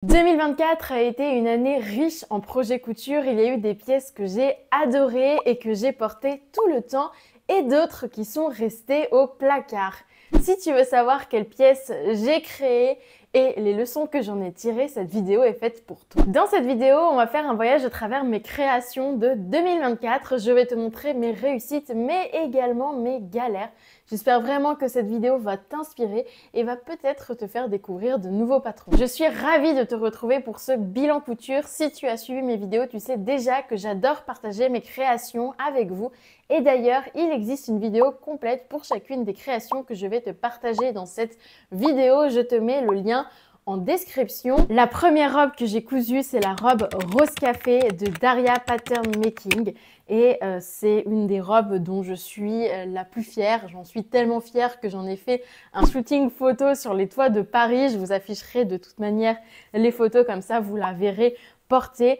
2024 a été une année riche en projets couture. Il y a eu des pièces que j'ai adorées et que j'ai portées tout le temps et d'autres qui sont restées au placard. Si tu veux savoir quelles pièces j'ai créées et les leçons que j'en ai tirées, cette vidéo est faite pour toi. Dans cette vidéo, on va faire un voyage à travers mes créations de 2024. Je vais te montrer mes réussites mais également mes galères. J'espère vraiment que cette vidéo va t'inspirer et va peut-être te faire découvrir de nouveaux patrons. Je suis ravie de te retrouver pour ce bilan couture. Si tu as suivi mes vidéos, tu sais déjà que j'adore partager mes créations avec vous. Et d'ailleurs, il existe une vidéo complète pour chacune des créations que je vais te partager dans cette vidéo. Je te mets le lien en description. La première robe que j'ai cousue, c'est la robe Rose Café de Daria Pattern Making. Et c'est une des robes dont je suis la plus fière. J'en suis tellement fière que j'en ai fait un shooting photo sur les toits de Paris. Je vous afficherai de toute manière les photos, comme ça vous la verrez portée.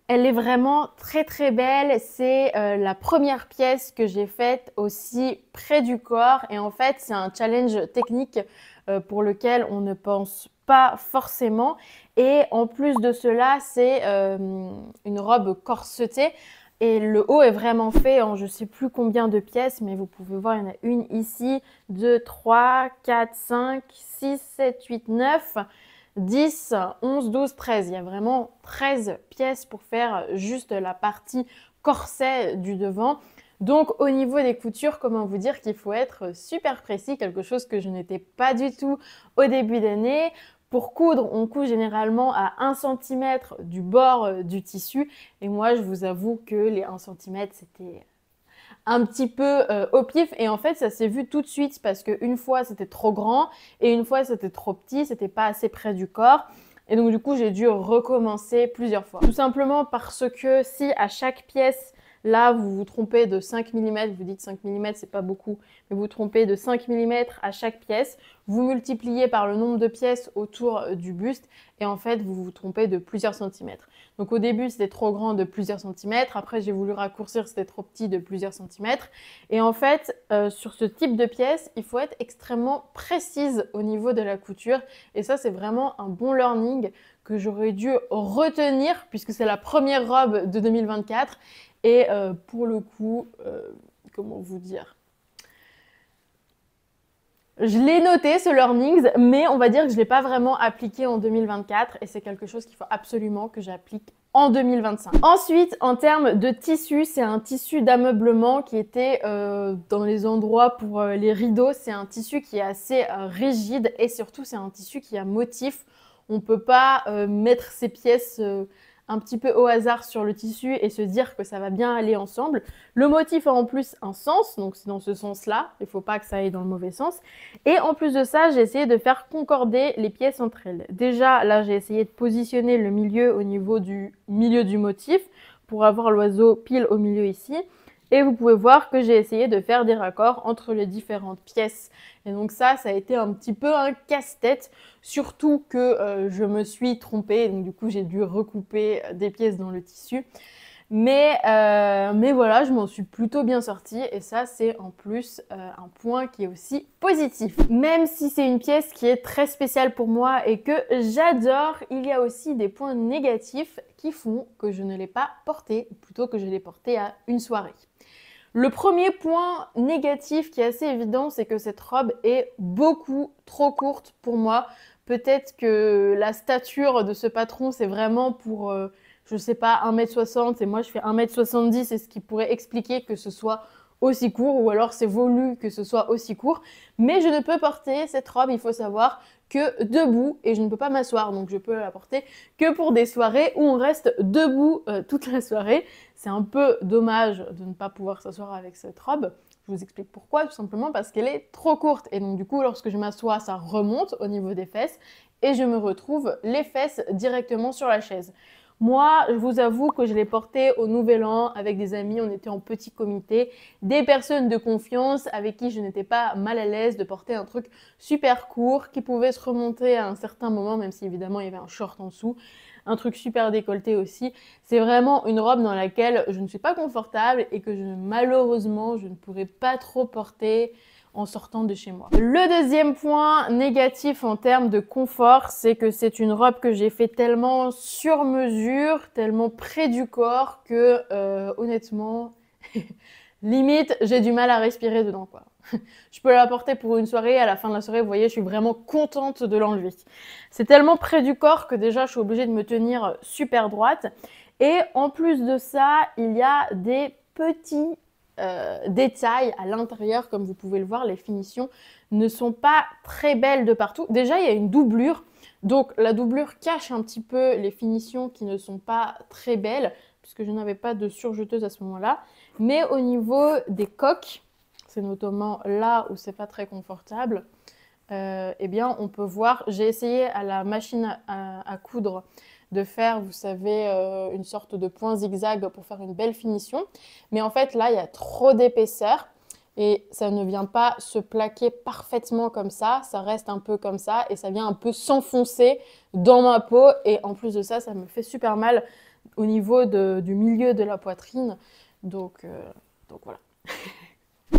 Elle est vraiment très très belle. C'est la première pièce que j'ai faite aussi près du corps. Et en fait, c'est un challenge technique pour lequel on ne pense pas forcément. Et en plus de cela, c'est une robe corsetée. Et le haut est vraiment fait en je ne sais plus combien de pièces, mais vous pouvez voir, il y en a une ici, 2, 3, 4, 5, 6, 7, 8, 9, 10, 11, 12, 13. Il y a vraiment 13 pièces pour faire juste la partie corset du devant. Donc au niveau des coutures, comment vous dire qu'il faut être super précis, quelque chose que je n'étais pas du tout au début d'année. Pour coudre, on coud généralement à 1 cm du bord du tissu. Et moi, je vous avoue que les 1 cm, c'était un petit peu au pif. Et en fait, ça s'est vu tout de suite parce qu'une fois, c'était trop grand et une fois, c'était trop petit. C'était pas assez près du corps. Et donc, du coup, j'ai dû recommencer plusieurs fois. Tout simplement parce que si à chaque pièce, là, vous vous trompez de 5 mm, vous dites 5 mm, c'est pas beaucoup, mais vous vous trompez de 5 mm à chaque pièce, vous multipliez par le nombre de pièces autour du buste et en fait, vous vous trompez de plusieurs centimètres. Donc au début, c'était trop grand de plusieurs centimètres. Après, j'ai voulu raccourcir, c'était trop petit de plusieurs centimètres. Et en fait, sur ce type de pièce, il faut être extrêmement précise au niveau de la couture. Et ça, c'est vraiment un bon learning que j'aurais dû retenir puisque c'est la première robe de 2024. Et pour le coup, comment vous dire, je l'ai noté ce learnings, mais on va dire que je ne l'ai pas vraiment appliqué en 2024 et c'est quelque chose qu'il faut absolument que j'applique en 2025. Ensuite, en termes de tissu, c'est un tissu d'ameublement qui était dans les endroits pour les rideaux. C'est un tissu qui est assez rigide et surtout c'est un tissu qui a motif. On ne peut pas mettre ces pièces un petit peu au hasard sur le tissu et se dire que ça va bien aller ensemble. Le motif a en plus un sens, donc c'est dans ce sens-là, il ne faut pas que ça aille dans le mauvais sens. Et en plus de ça, j'ai essayé de faire concorder les pièces entre elles. Déjà, là, j'ai essayé de positionner le milieu au niveau du milieu du motif pour avoir l'oiseau pile au milieu ici. Et vous pouvez voir que j'ai essayé de faire des raccords entre les différentes pièces. Et donc ça a été un petit peu un casse-tête, surtout que je me suis trompée. Donc du coup, j'ai dû recouper des pièces dans le tissu. Mais voilà, je m'en suis plutôt bien sortie et ça, c'est en plus un point qui est aussi positif. Même si c'est une pièce qui est très spéciale pour moi et que j'adore, il y a aussi des points négatifs qui font que je ne l'ai pas portée, ou plutôt que je l'ai portée à une soirée. Le premier point négatif qui est assez évident, c'est que cette robe est beaucoup trop courte pour moi. Peut-être que la stature de ce patron, c'est vraiment pour, je sais pas, 1m60 et moi je fais 1m70 et ce qui pourrait expliquer que ce soit aussi court ou alors c'est voulu que ce soit aussi court. Mais je ne peux porter cette robe, il faut savoir, que debout et je ne peux pas m'asseoir. Donc je peux la porter que pour des soirées où on reste debout toute la soirée. C'est un peu dommage de ne pas pouvoir s'asseoir avec cette robe. Je vous explique pourquoi, tout simplement parce qu'elle est trop courte. Et donc du coup, lorsque je m'assois, ça remonte au niveau des fesses et je me retrouve les fesses directement sur la chaise. Moi, je vous avoue que je l'ai portée au Nouvel An avec des amis, on était en petit comité, des personnes de confiance avec qui je n'étais pas mal à l'aise de porter un truc super court qui pouvait se remonter à un certain moment, même si évidemment il y avait un short en dessous, un truc super décolleté aussi. C'est vraiment une robe dans laquelle je ne suis pas confortable et que malheureusement je ne pourrais pas trop porter en sortant de chez moi. Le deuxième point négatif en termes de confort, c'est que c'est une robe que j'ai fait tellement sur mesure, tellement près du corps que honnêtement, limite, j'ai du mal à respirer dedans, quoi. Je peux la porter pour une soirée, à la fin de la soirée, vous voyez, je suis vraiment contente de l'enlever. C'est tellement près du corps que déjà, je suis obligée de me tenir super droite. Et en plus de ça, il y a des petits détails à l'intérieur, comme vous pouvez le voir, les finitions ne sont pas très belles de partout. Déjà, il y a une doublure, donc la doublure cache un petit peu les finitions qui ne sont pas très belles, puisque je n'avais pas de surjeteuse à ce moment-là. Mais au niveau des coques, c'est notamment là où c'est pas très confortable, eh bien on peut voir, j'ai essayé à la machine à coudre de faire, vous savez, une sorte de point zigzag pour faire une belle finition. Mais en fait, là, il y a trop d'épaisseur et ça ne vient pas se plaquer parfaitement comme ça reste un peu comme ça et ça vient un peu s'enfoncer dans ma peau. Et en plus de ça, ça me fait super mal au niveau du milieu de la poitrine. Donc voilà.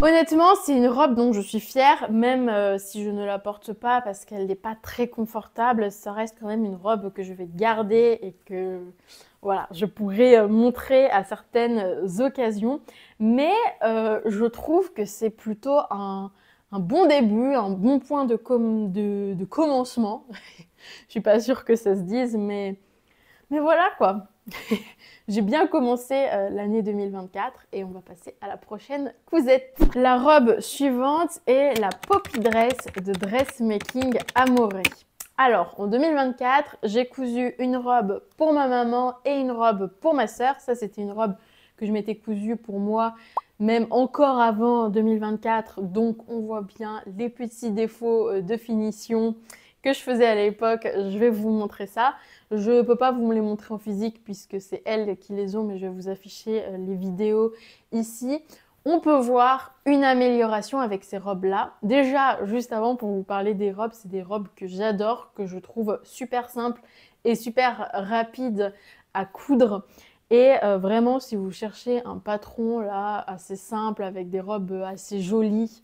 Honnêtement, c'est une robe dont je suis fière, même si je ne la porte pas parce qu'elle n'est pas très confortable. Ça reste quand même une robe que je vais garder et que voilà, je pourrais montrer à certaines occasions. Mais je trouve que c'est plutôt un bon début, un bon point de commencement. Je suis pas sûre que ça se dise, mais voilà quoi. J'ai bien commencé l'année 2024 et on va passer à la prochaine cousette. La robe suivante est la Poppy Dress de Dressmaking Amore. Alors, en 2024, j'ai cousu une robe pour ma maman et une robe pour ma sœur. Ça, c'était une robe que je m'étais cousue pour moi, même encore avant 2024. Donc, on voit bien les petits défauts de finition que je faisais à l'époque. Je vais vous montrer ça. Je ne peux pas vous les montrer en physique puisque c'est elles qui les ont, mais je vais vous afficher les vidéos ici. On peut voir une amélioration avec ces robes-là. Déjà, juste avant, pour vous parler des robes, c'est des robes que j'adore, que je trouve super simples et super rapides à coudre. Et vraiment, si vous cherchez un patron là assez simple avec des robes assez jolies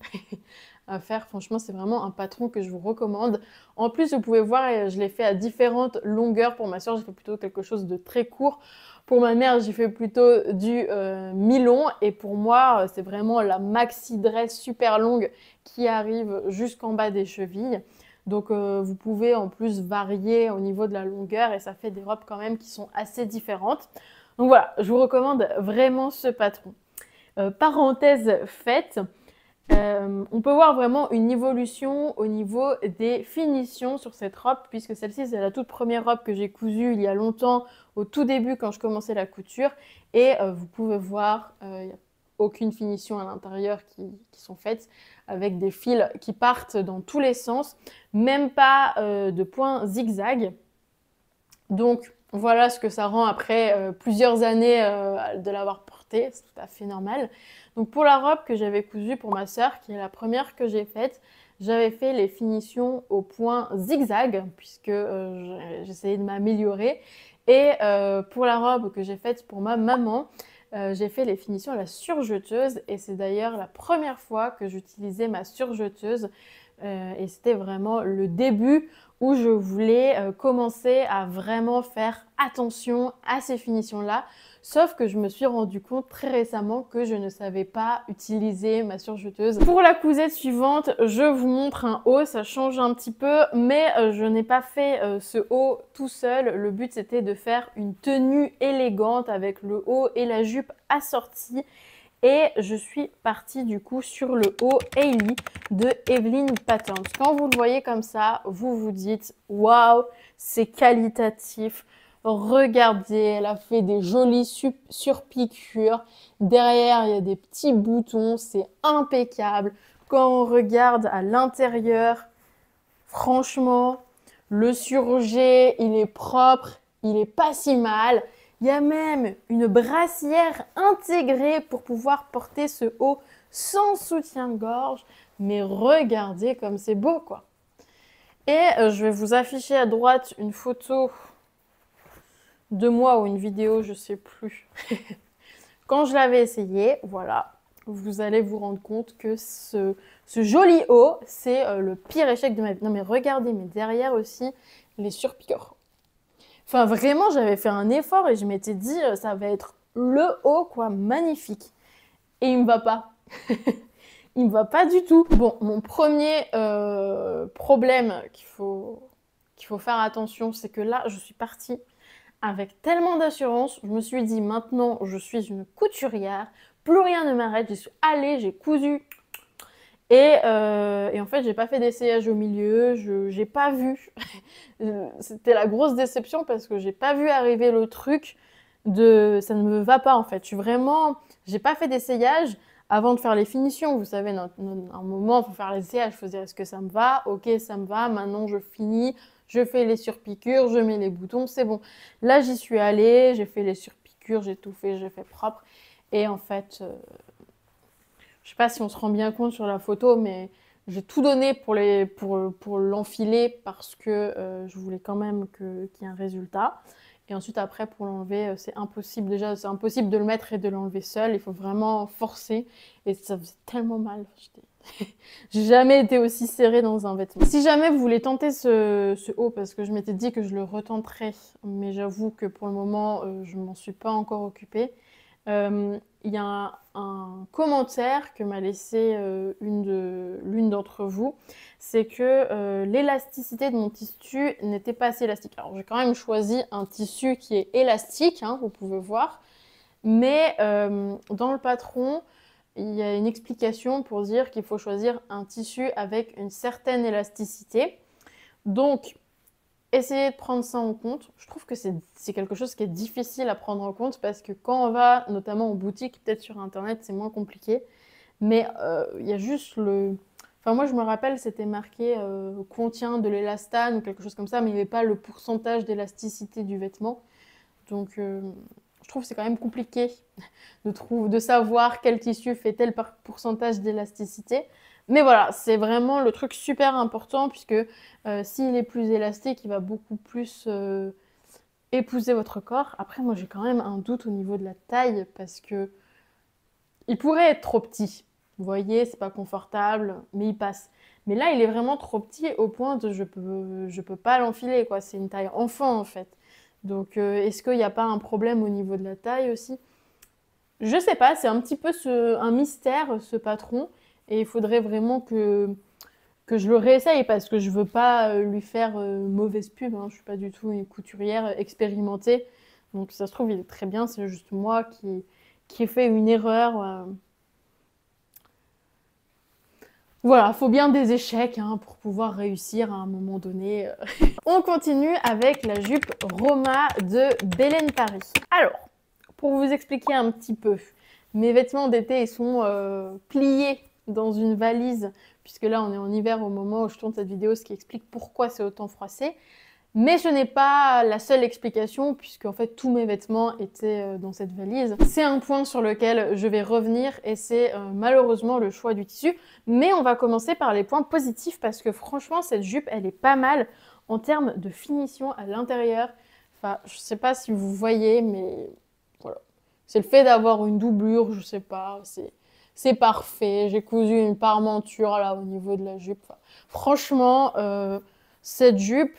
à faire, franchement, c'est vraiment un patron que je vous recommande. En plus, vous pouvez voir, je l'ai fait à différentes longueurs. Pour ma soeur, j'ai fait plutôt quelque chose de très court. Pour ma mère, j'ai fait plutôt du mi-long. Et pour moi, c'est vraiment la maxi dress super longue qui arrive jusqu'en bas des chevilles. Donc, vous pouvez en plus varier au niveau de la longueur et ça fait des robes quand même qui sont assez différentes. Donc voilà, je vous recommande vraiment ce patron. Parenthèse faite, on peut voir vraiment une évolution au niveau des finitions sur cette robe, puisque celle-ci, c'est la toute première robe que j'ai cousue il y a longtemps, au tout début quand je commençais la couture. Et vous pouvez voir, il n'y a aucune finition à l'intérieur qui sont faites, avec des fils qui partent dans tous les sens, même pas de points zigzag. Donc voilà ce que ça rend après plusieurs années de l'avoir portée, c'est tout à fait normal. Donc pour la robe que j'avais cousue pour ma sœur, qui est la première que j'ai faite, j'avais fait les finitions au point zigzag, puisque j'essayais de m'améliorer. Et pour la robe que j'ai faite pour ma maman, j'ai fait les finitions à la surjeteuse. Et c'est d'ailleurs la première fois que j'utilisais ma surjeteuse. Et c'était vraiment le début où je voulais commencer à vraiment faire attention à ces finitions-là. Sauf que je me suis rendu compte très récemment que je ne savais pas utiliser ma surjeteuse. Pour la cousette suivante, je vous montre un haut, ça change un petit peu, mais je n'ai pas fait ce haut tout seul. Le but, c'était de faire une tenue élégante avec le haut et la jupe assortie. Et je suis partie du coup sur le haut Hailey de Evelyn Patterns. Quand vous le voyez comme ça, vous vous dites « Waouh, c'est qualitatif !» Regardez, elle a fait des jolies surpiqûres. Derrière, il y a des petits boutons, c'est impeccable. Quand on regarde à l'intérieur, franchement, le surjet, il est propre, il est pas si mal. Il y a même une brassière intégrée pour pouvoir porter ce haut sans soutien-gorge. Mais regardez comme c'est beau, quoi. Et je vais vous afficher à droite une photo de moi ou une vidéo, je sais plus. Quand je l'avais essayé, voilà. vous allez vous rendre compte que ce joli haut, c'est le pire échec de ma vie. Non mais regardez, mais derrière aussi, les surpiqûres. Enfin vraiment, j'avais fait un effort et je m'étais dit, ça va être le haut, quoi, magnifique. Et il me va pas. Il me va pas du tout. Bon, mon premier problème qu'il faut faire attention, c'est que là, je suis partie avec tellement d'assurance. Je me suis dit, maintenant, je suis une couturière. Plus rien ne m'arrête. J'y suis allée, j'ai cousu. Et en fait, j'ai pas fait d'essayage au milieu. J'ai pas vu. C'était la grosse déception parce que j'ai pas vu arriver le truc de ça ne me va pas en fait. Je suis vraiment, j'ai pas fait d'essayage avant de faire les finitions. Vous savez, un moment, il faut faire l'essayage, il faut dire est-ce que ça me va? Ok, ça me va. Maintenant, je finis, je fais les surpiqûres, je mets les boutons, c'est bon. Là, j'y suis allée, j'ai fait les surpiqûres, j'ai tout fait, j'ai fait propre. Et en fait, je sais pas si on se rend bien compte sur la photo, mais j'ai tout donné pour l'enfiler parce que je voulais quand même qu'il y ait un résultat. Et ensuite, après, pour l'enlever, c'est impossible. Déjà, c'est impossible de le mettre et de l'enlever seul. Il faut vraiment forcer. Et ça faisait tellement mal. J'ai jamais été aussi serrée dans un vêtement. Si jamais vous voulez tenter ce haut, parce que je m'étais dit que je le retenterais, mais j'avoue que pour le moment, je m'en suis pas encore occupée. Il y a un commentaire que m'a laissé l'une d'entre vous, c'est que l'élasticité de mon tissu n'était pas assez élastique. Alors j'ai quand même choisi un tissu qui est élastique, hein, vous pouvez voir, mais dans le patron, il y a une explication pour dire qu'il faut choisir un tissu avec une certaine élasticité. Donc, essayez de prendre ça en compte. Je trouve que c'est quelque chose qui est difficile à prendre en compte parce que quand on va, notamment en boutique, peut-être sur Internet, c'est moins compliqué. Mais il y a juste le... Enfin, moi, je me rappelle, c'était marqué contient de l'élastane ou quelque chose comme ça, mais il n'y avait pas le pourcentage d'élasticité du vêtement. Donc, je trouve que c'est quand même compliqué de savoir quel tissu fait tel pourcentage d'élasticité. Mais voilà, c'est vraiment le truc super important puisque s'il est plus élastique, il va beaucoup plus épouser votre corps. Après, moi, j'ai quand même un doute au niveau de la taille parce que il pourrait être trop petit. Vous voyez, c'est pas confortable, mais il passe. Mais là, il est vraiment trop petit au point de je peux pas l'enfiler, quoi. C'est une taille enfant, en fait. Donc, est-ce qu'il n'y a pas un problème au niveau de la taille aussi? Je sais pas, c'est un petit peu un mystère, ce patron. Et il faudrait vraiment que je le réessaye parce que je veux pas lui faire mauvaise pub. Hein. Je suis pas du tout une couturière expérimentée. Donc ça se trouve, il est très bien. C'est juste moi qui ai fait une erreur. Voilà, faut bien des échecs hein, pour pouvoir réussir à un moment donné. On continue avec la jupe Roma de Belen Paris. Alors, pour vous expliquer un petit peu, mes vêtements d'été ils sont pliés dans une valise, puisque là on est en hiver au moment où je tourne cette vidéo, ce qui explique pourquoi c'est autant froissé. Mais ce n'est pas la seule explication, puisque en fait tous mes vêtements étaient dans cette valise. C'est un point sur lequel je vais revenir et c'est malheureusement le choix du tissu. Mais on va commencer par les points positifs parce que franchement cette jupe elle est pas mal en termes de finition à l'intérieur. Enfin je sais pas si vous voyez mais voilà. C'est le fait d'avoir une doublure, je sais pas, c'est parfait. J'ai cousu une parmenture là au niveau de la jupe. Enfin, franchement cette jupe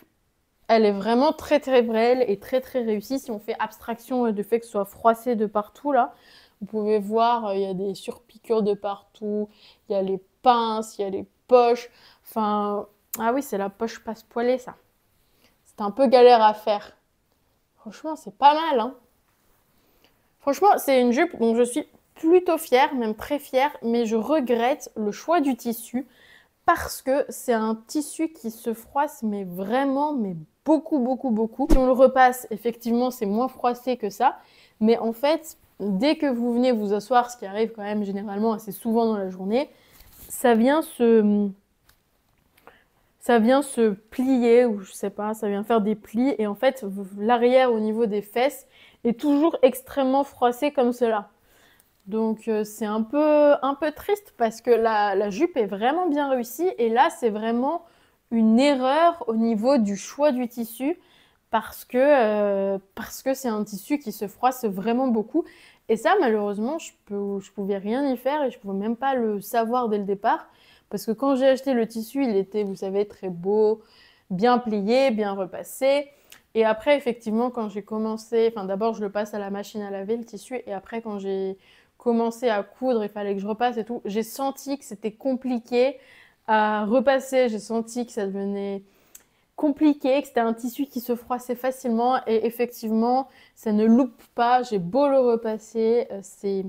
elle est vraiment très très belle et très très réussie. Si on fait abstraction du fait que ce soit froissé de partout là, vous pouvez voir, il y a des surpiqûres de partout, il y a les pinces, il y a les poches. Enfin, ah oui, c'est la poche passe-poilée ça. C'est un peu galère à faire. Franchement, c'est pas mal, hein. Franchement, c'est une jupe dont je suis plutôt fière, même très fière, mais je regrette le choix du tissu parce que c'est un tissu qui se froisse, mais vraiment, mais beaucoup, beaucoup, beaucoup. Si on le repasse, effectivement, c'est moins froissé que ça. Mais en fait, dès que vous venez vous asseoir, ce qui arrive quand même généralement assez souvent dans la journée, ça vient se plier, ou je sais pas, ça vient faire des plis. Et en fait, l'arrière au niveau des fesses est toujours extrêmement froissé comme cela. Donc c'est un peu triste parce que la jupe est vraiment bien réussie et là c'est vraiment une erreur au niveau du choix du tissu parce que c'est un tissu qui se froisse vraiment beaucoup. Et ça, malheureusement, je pouvais rien y faire et je pouvais même pas le savoir dès le départ. Parce que quand j'ai acheté le tissu, il était, vous savez, très beau, bien plié, bien repassé. Et après, effectivement, quand j'ai commencé, enfin d'abord je le passe à la machine à laver, le tissu, et après quand j'ai commencé à coudre, il fallait que je repasse et tout, j'ai senti que c'était compliqué à repasser, j'ai senti que ça devenait compliqué, que c'était un tissu qui se froissait facilement et effectivement, ça ne loupe pas. J'ai beau le repasser, c'est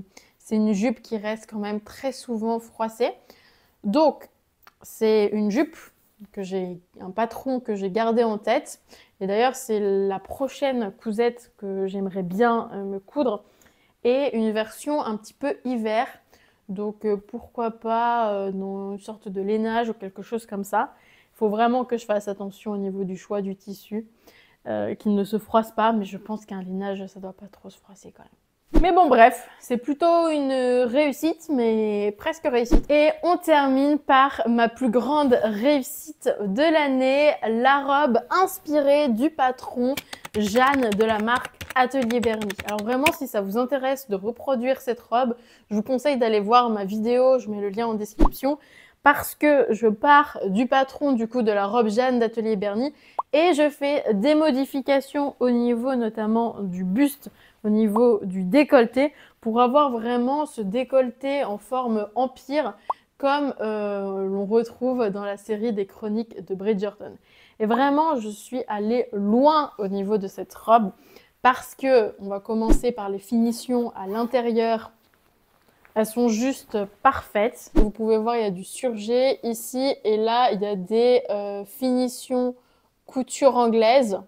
une jupe qui reste quand même très souvent froissée. Donc, c'est une jupe un patron que j'ai gardé en tête. Et d'ailleurs, c'est la prochaine cousette que j'aimerais bien me coudre et une version un petit peu hiver. Donc, pourquoi pas dans une sorte de lainage ou quelque chose comme ça. Il faut vraiment que je fasse attention au niveau du choix du tissu, qu'il ne se froisse pas, mais je pense qu'un lainage, ça doit pas trop se froisser quand même. Mais bon, bref, c'est plutôt une réussite, mais presque réussite. Et on termine par ma plus grande réussite de l'année, la robe inspirée du patron Jeanne de la marque Atelier Bernie. Alors vraiment, si ça vous intéresse de reproduire cette robe, je vous conseille d'aller voir ma vidéo, je mets le lien en description, parce que je pars du patron du coup de la robe Jeanne d'Atelier Bernie et je fais des modifications au niveau notamment du buste, au niveau du décolleté pour avoir vraiment ce décolleté en forme empire comme l'on retrouve dans la série des chroniques de Bridgerton. Et vraiment, je suis allée loin au niveau de cette robe parce que on va commencer par les finitions à l'intérieur. Elles sont juste parfaites. Vous pouvez voir, il y a du surjet ici et là, il y a des finitions couture anglaise.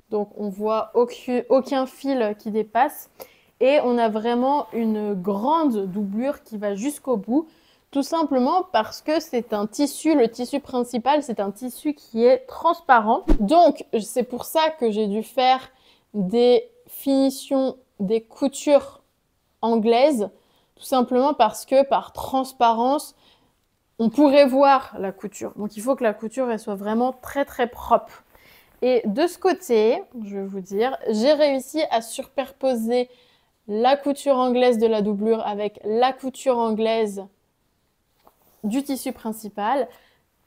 Donc, on voit aucun fil qui dépasse. Et on a vraiment une grande doublure qui va jusqu'au bout. Tout simplement parce que c'est un tissu, le tissu principal, c'est un tissu qui est transparent. Donc, c'est pour ça que j'ai dû faire des finitions, des coutures anglaises. Tout simplement parce que par transparence, on pourrait voir la couture. Donc il faut que la couture elle soit vraiment très très propre. Et de ce côté, je vais vous dire, j'ai réussi à superposer la couture anglaise de la doublure avec la couture anglaise du tissu principal.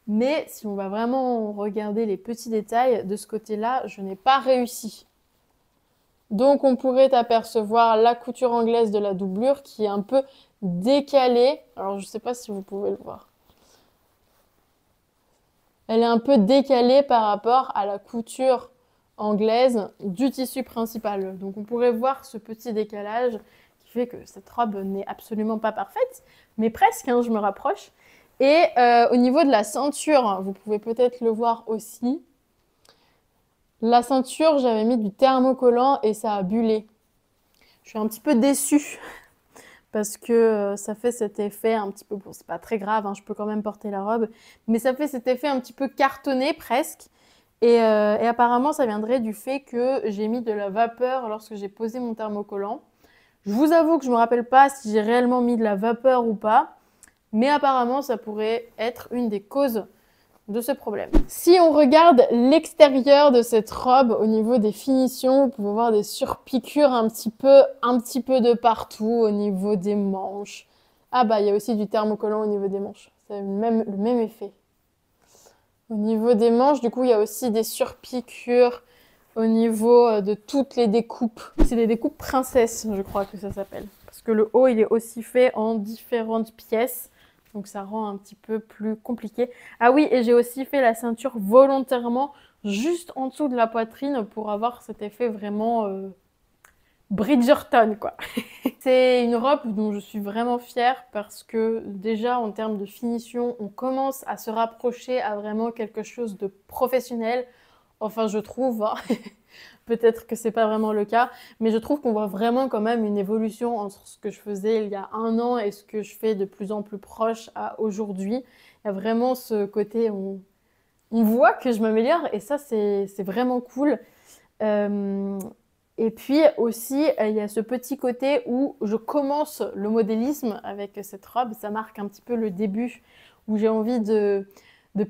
Mais si on va vraiment regarder les petits détails, de ce côté-là, je n'ai pas réussi. Donc on pourrait apercevoir la couture anglaise de la doublure qui est un peu décalée. Alors je ne sais pas si vous pouvez le voir. Elle est un peu décalée par rapport à la couture anglaise du tissu principal. Donc on pourrait voir ce petit décalage qui fait que cette robe n'est absolument pas parfaite, mais presque, hein, je me rapproche. Et au niveau de la ceinture, vous pouvez peut-être le voir aussi. La ceinture, j'avais mis du thermocollant et ça a bullé. Je suis un petit peu déçue parce que ça fait cet effet un petit peu... Bon, c'est pas très grave, hein, je peux quand même porter la robe. Mais ça fait cet effet un petit peu cartonné presque. Et apparemment, ça viendrait du fait que j'ai mis de la vapeur lorsque j'ai posé mon thermocollant. Je vous avoue que je me rappelle pas si j'ai réellement mis de la vapeur ou pas. Mais apparemment, ça pourrait être une des causes de ce problème. Si on regarde l'extérieur de cette robe au niveau des finitions, vous pouvez voir des surpiqûres un petit peu de partout au niveau des manches. Ah bah il y a aussi du thermocollant au niveau des manches. C'est le même effet. Au niveau des manches, du coup, il y a aussi des surpiqûres au niveau de toutes les découpes. C'est des découpes princesses, je crois que ça s'appelle. Parce que le haut, il est aussi fait en différentes pièces. Donc ça rend un petit peu plus compliqué. Ah oui, et j'ai aussi fait la ceinture volontairement juste en dessous de la poitrine pour avoir cet effet vraiment Bridgerton, quoi. C'est une robe dont je suis vraiment fière parce que déjà en termes de finition, on commence à se rapprocher à vraiment quelque chose de professionnel. Enfin, je trouve, hein. Peut-être que c'est pas vraiment le cas, mais je trouve qu'on voit vraiment quand même une évolution entre ce que je faisais il y a un an et ce que je fais de plus en plus proche à aujourd'hui. Il y a vraiment ce côté où on voit que je m'améliore et ça, c'est vraiment cool. Et puis aussi, il y a ce petit côté où je commence le modélisme avec cette robe. Ça marque un petit peu le début où j'ai envie de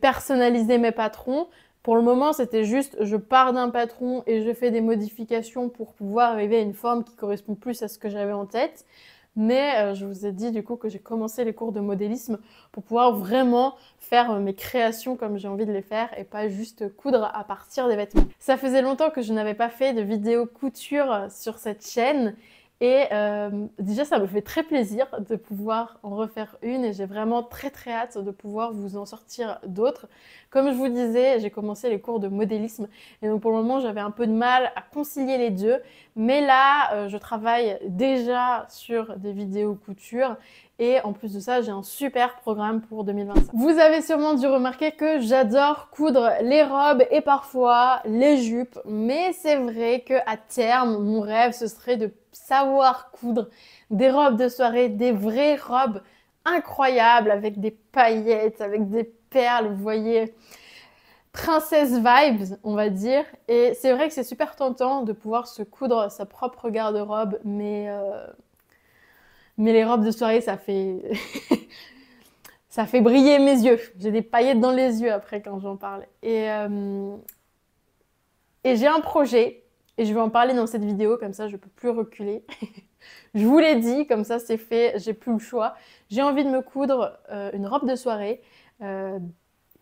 personnaliser mes patrons. Pour le moment, c'était juste je pars d'un patron et je fais des modifications pour pouvoir arriver à une forme qui correspond plus à ce que j'avais en tête. Mais je vous ai dit du coup que j'ai commencé les cours de modélisme pour pouvoir vraiment faire mes créations comme j'ai envie de les faire et pas juste coudre à partir des vêtements. Ça faisait longtemps que je n'avais pas fait de vidéo couture sur cette chaîne et déjà ça me fait très plaisir de pouvoir en refaire une et j'ai vraiment très hâte de pouvoir vous en sortir d'autres. Comme je vous disais, j'ai commencé les cours de modélisme et donc pour le moment j'avais un peu de mal à concilier les deux. Mais là, je travaille déjà sur des vidéos couture et en plus de ça, j'ai un super programme pour 2025. Vous avez sûrement dû remarquer que j'adore coudre les robes et parfois les jupes, mais c'est vrai qu'à terme, mon rêve, ce serait de savoir coudre des robes de soirée, des vraies robes incroyables avec des paillettes, avec des perles, vous voyez, princesse vibes, on va dire. Et c'est vrai que c'est super tentant de pouvoir se coudre sa propre garde-robe, mais les robes de soirée, ça fait... ça fait briller mes yeux. J'ai des paillettes dans les yeux après quand j'en parle. Et j'ai un projet, et je vais en parler dans cette vidéo, comme ça je peux plus reculer. Je vous l'ai dit, comme ça c'est fait, j'ai plus le choix. J'ai envie de me coudre une robe de soirée.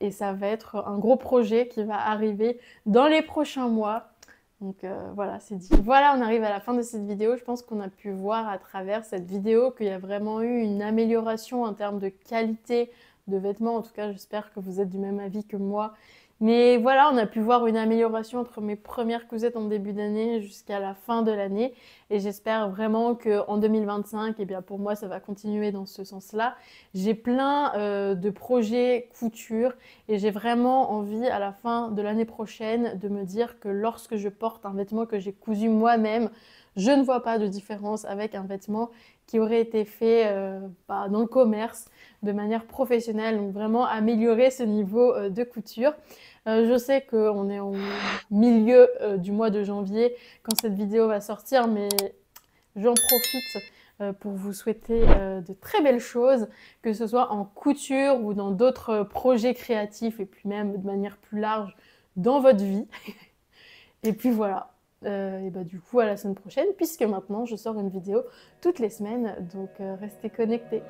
Et ça va être un gros projet qui va arriver dans les prochains mois. Donc voilà, c'est dit. Voilà, on arrive à la fin de cette vidéo. Je pense qu'on a pu voir à travers cette vidéo qu'il y a vraiment eu une amélioration en termes de qualité de vêtements. En tout cas, j'espère que vous êtes du même avis que moi. Mais voilà, on a pu voir une amélioration entre mes premières cousettes en début d'année jusqu'à la fin de l'année. Et j'espère vraiment qu'en 2025, eh bien pour moi, ça va continuer dans ce sens-là. J'ai plein de projets couture et j'ai vraiment envie à la fin de l'année prochaine de me dire que lorsque je porte un vêtement que j'ai cousu moi-même, je ne vois pas de différence avec un vêtement qui aurait été fait dans le commerce de manière professionnelle. Donc vraiment améliorer ce niveau de couture. Je sais qu'on est au milieu du mois de janvier quand cette vidéo va sortir, mais j'en profite pour vous souhaiter de très belles choses, que ce soit en couture ou dans d'autres projets créatifs et puis même de manière plus large dans votre vie. Et puis voilà, et bah du coup à la semaine prochaine puisque maintenant je sors une vidéo toutes les semaines, donc restez connectés.